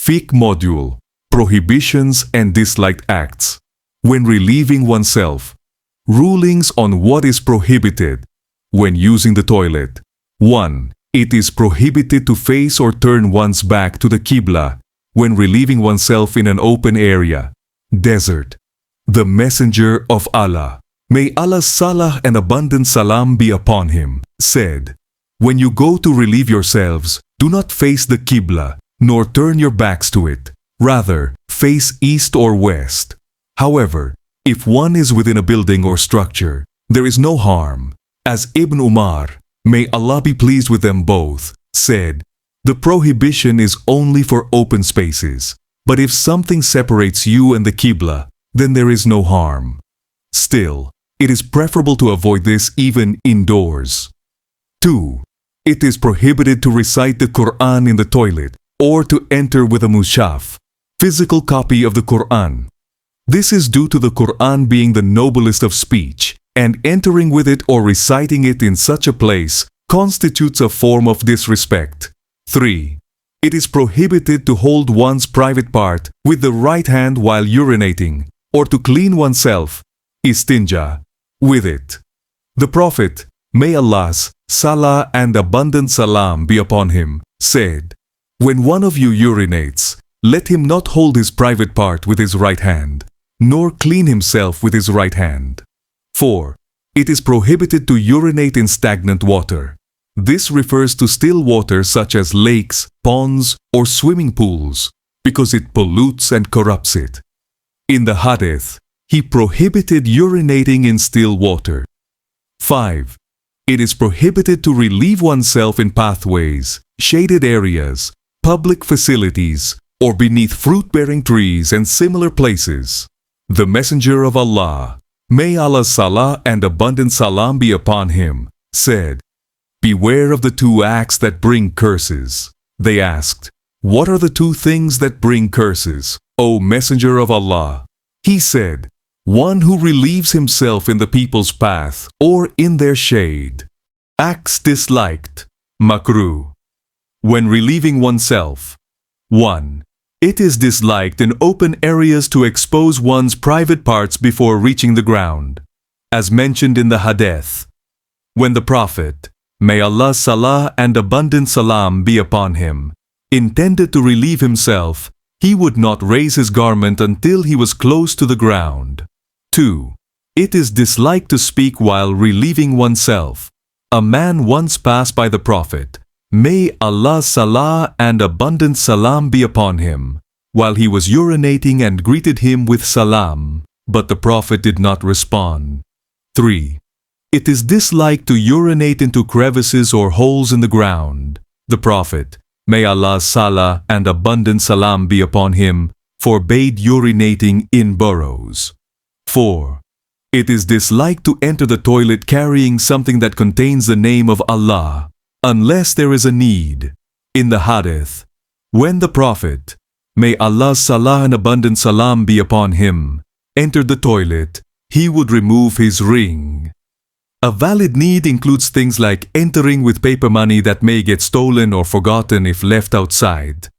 Fiqh Module, Prohibitions and Disliked Acts. When relieving oneself. Rulings on what is prohibited. When using the toilet. 1. It is prohibited to face or turn one's back to the Qibla when relieving oneself in an open area. Desert. The Messenger of Allah, may Allah's salah and abundant salam be upon him, said, when you go to relieve yourselves, do not face the Qibla, nor turn your backs to it. Rather, face east or west. However, if one is within a building or structure, there is no harm. As Ibn Umar, may Allah be pleased with them both, said, the prohibition is only for open spaces. But if something separates you and the Qibla, then there is no harm. Still, it is preferable to avoid this even indoors. 2. It is prohibited to recite the Quran in the toilet or to enter with a mushaf, physical copy of the Quran. This is due to the Quran being the noblest of speech, and entering with it or reciting it in such a place constitutes a form of disrespect. 3. It is prohibited to hold one's private part with the right hand while urinating, or to clean oneself, istinja, with it. The Prophet, may Allah's salah and abundant salam be upon him, said, when one of you urinates, let him not hold his private part with his right hand, nor clean himself with his right hand. 4. It is prohibited to urinate in stagnant water. This refers to still water such as lakes, ponds, or swimming pools, because it pollutes and corrupts it. In the Hadith, he prohibited urinating in still water. 5. It is prohibited to relieve oneself in pathways, shaded areas, public facilities, or beneath fruit-bearing trees and similar places. The Messenger of Allah, may Allah's salah and abundant salam be upon him, said, beware of the two acts that bring curses. They asked, what are the two things that bring curses, O Messenger of Allah? He said, one who relieves himself in the people's path or in their shade. Acts disliked, makruh. When relieving oneself. 1. It is disliked in open areas to expose one's private parts before reaching the ground, as mentioned in the Hadith. When the Prophet, may Allah's salah and abundant salam be upon him, intended to relieve himself, he would not raise his garment until he was close to the ground. 2. It is disliked to speak while relieving oneself. A man once passed by the Prophet, may Allah's salah and abundant salam be upon him, while he was urinating and greeted him with salam, but the Prophet did not respond. 3. It is disliked to urinate into crevices or holes in the ground. The Prophet, may Allah's salah and abundant salam be upon him, forbade urinating in burrows. 4. It is disliked to enter the toilet carrying something that contains the name of Allah, unless there is a need. In the Hadith, when the Prophet, may Allah's salah and abundant salam be upon him, entered the toilet, he would remove his ring. A valid need includes things like entering with paper money that may get stolen or forgotten if left outside.